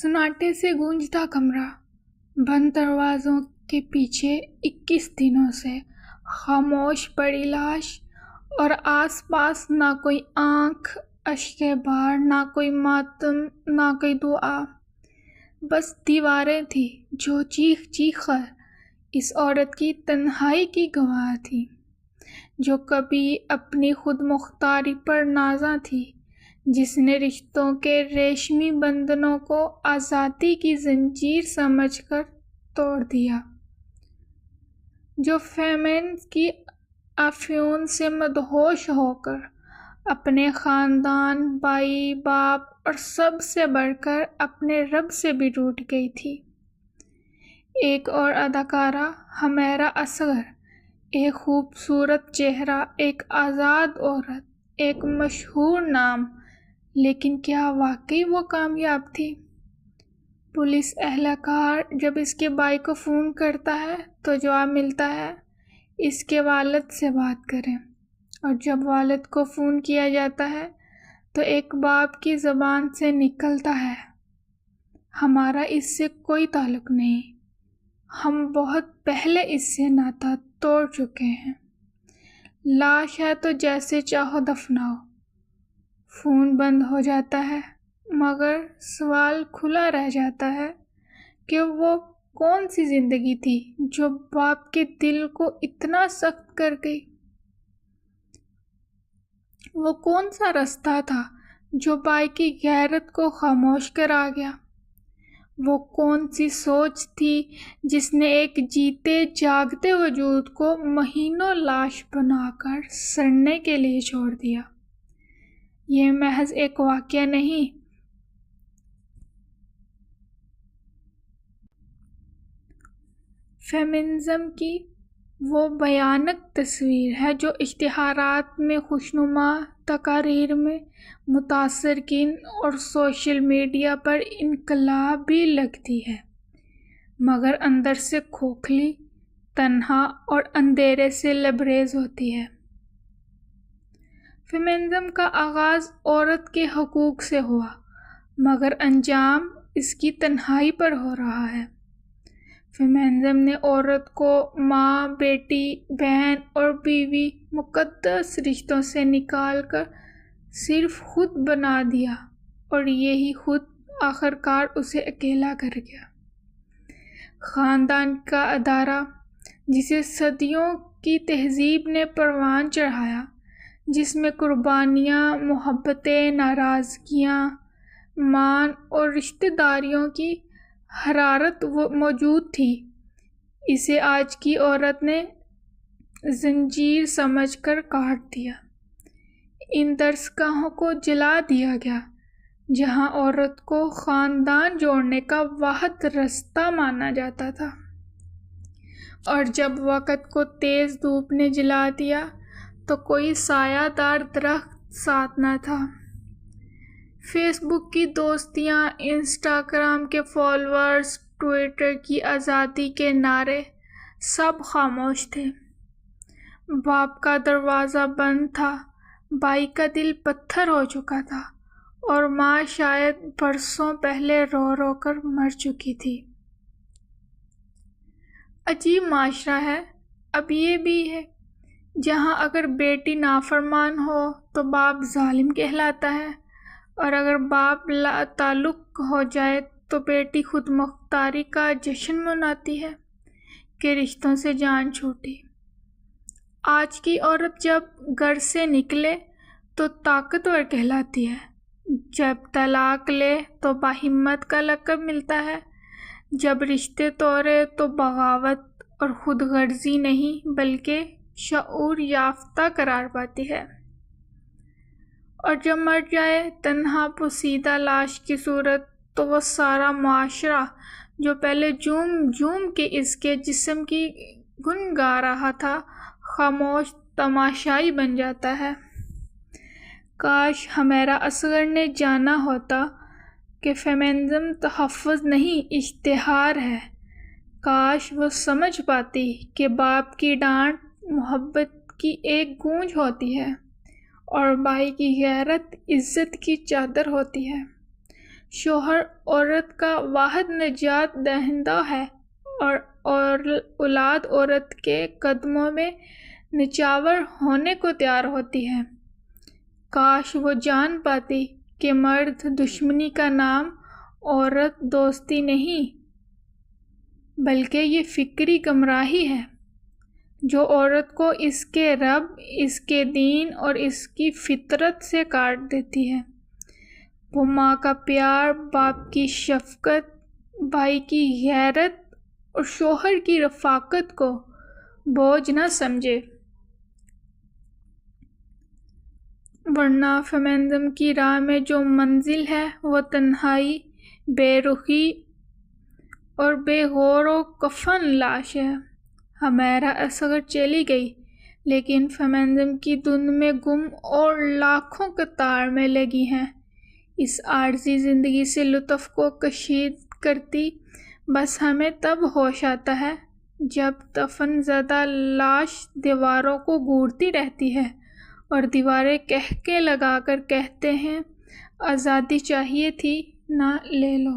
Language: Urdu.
سناٹے سے گونجتا کمرہ، بند دروازوں کے پیچھے 21 دنوں سے خاموش پڑی لاش، اور آس پاس نہ کوئی آنکھ اشک بار، نہ کوئی ماتم، نہ کوئی دعا، بس دیواریں تھیں جو چیخ چیخ کر اس عورت کی تنہائی کی گواہ تھی، جو کبھی اپنی خود مختاری پر نازاں تھی، جس نے رشتوں کے ریشمی بندھنوں کو آزادی کی زنجیر سمجھ کر توڑ دیا، جو فیمینز کی افیون سے مدہوش ہو کر اپنے خاندان، بھائی، باپ اور سب سے بڑھ کر اپنے رب سے بھی روٹھ گئی تھی۔ ایک اور اداکارہ، حمیرہ اصغر، ایک خوبصورت چہرہ، ایک آزاد عورت، ایک مشہور نام، لیکن کیا واقعی وہ کامیاب تھی؟ پولیس اہلکار جب اس کے بھائی کو فون کرتا ہے تو جواب ملتا ہے، اس کے والد سے بات کریں، اور جب والد کو فون کیا جاتا ہے تو ایک باپ کی زبان سے نکلتا ہے، ہمارا اس سے کوئی تعلق نہیں، ہم بہت پہلے اس سے ناطہ توڑ چکے ہیں، لاش ہے تو جیسے چاہو دفناؤ۔ فون بند ہو جاتا ہے، مگر سوال کھلا رہ جاتا ہے کہ وہ کون سی زندگی تھی جو باپ کے دل کو اتنا سخت کر گئی؟ وہ کون سا رستہ تھا جو بھائی کی غیرت کو خاموش کرا گیا؟ وہ کون سی سوچ تھی جس نے ایک جیتے جاگتے وجود کو مہینوں لاش بنا کر سڑنے کے لیے چھوڑ دیا؟ یہ محض ایک واقعہ نہیں، فیمنزم کی وہ بھیانک تصویر ہے جو اشتہارات میں خوشنما، تقاریر میں متاثر کن اور سوشل میڈیا پر انقلابی لگتی ہے، مگر اندر سے کھوکھلی، تنہا اور اندھیرے سے لبریز ہوتی ہے۔ فیمنزم کا آغاز عورت کے حقوق سے ہوا، مگر انجام اس کی تنہائی پر ہو رہا ہے۔ فیمنزم نے عورت کو ماں، بیٹی، بہن اور بیوی مقدس رشتوں سے نکال کر صرف خود بنا دیا، اور یہی خود آخرکار اسے اکیلا کر گیا۔ خاندان کا ادارہ، جسے صدیوں کی تہذیب نے پروان چڑھایا، جس میں قربانیاں، محبتیں، ناراضگیاں، مان اور رشتہ داریوں کی حرارت موجود تھی، اسے آج کی عورت نے زنجیر سمجھ کر کاٹ دیا۔ ان درسگاہوں کو جلا دیا گیا جہاں عورت کو خاندان جوڑنے کا واحد رستہ مانا جاتا تھا، اور جب وقت کو تیز دھوپ نے جلا دیا تو کوئی سایہ دار درخت ساتھ نہ تھا۔ فیس بک کی دوستیاں، انسٹاگرام کے فالوورز، ٹویٹر کی آزادی کے نعرے، سب خاموش تھے۔ باپ کا دروازہ بند تھا، بھائی کا دل پتھر ہو چکا تھا، اور ماں شاید برسوں پہلے رو رو کر مر چکی تھی۔ عجیب معاشرہ ہے اب یہ بھی ہے، جہاں اگر بیٹی نافرمان ہو تو باپ ظالم کہلاتا ہے، اور اگر باپ لا تعلق ہو جائے تو بیٹی خود مختاری کا جشن مناتی ہے کہ رشتوں سے جان چھوٹی۔ آج کی عورت جب گھر سے نکلے تو طاقتور کہلاتی ہے، جب طلاق لے تو باہمت کا لقب ملتا ہے، جب رشتے توڑے تو بغاوت اور خود غرضی نہیں بلکہ شعور یافتہ قرار پاتی ہے، اور جب مر جائے تنہا پوسیدہ لاش کی صورت تو وہ سارا معاشرہ جو پہلے جھوم جھوم کے اس کے جسم کی گن گا رہا تھا، خاموش تماشائی بن جاتا ہے۔ کاش حمیرہ اصغر نے جانا ہوتا کہ فیمنزم تحفظ نہیں، اشتہار ہے۔ کاش وہ سمجھ پاتی کہ باپ کی ڈانٹ محبت کی ایک گونج ہوتی ہے، اور بھائی کی غیرت عزت کی چادر ہوتی ہے۔ شوہر عورت کا واحد نجات دہندہ ہے اور اولاد عورت کے قدموں میں نچھاور ہونے کو تیار ہوتی ہے۔ کاش وہ جان پاتی کہ مرد دشمنی کا نام عورت دوستی نہیں بلکہ یہ فکری گمراہی ہے جو عورت کو اس کے رب، اس کے دین اور اس کی فطرت سے کاٹ دیتی ہے۔ وہ ماں کا پیار، باپ کی شفقت، بھائی کی غیرت اور شوہر کی رفاقت کو بوجھ نہ سمجھے، ورنہ فیمنزم کی راہ میں جو منزل ہے وہ تنہائی، بے رخی اور بے غور و کفن لاش ہے۔ ہمیرا اصغر چلی گئی لیکن فیمنزم کی دھن میں گم اور لاکھوں قطار میں لگی ہیں، اس عارضی زندگی سے لطف کو کشید کرتی۔ بس ہمیں تب ہوش آتا ہے جب دفن زدہ لاش دیواروں کو گھورتی رہتی ہے اور دیواریں قہقہے لگا کر کہتے ہیں آزادی چاہیے تھی نہ لے لو۔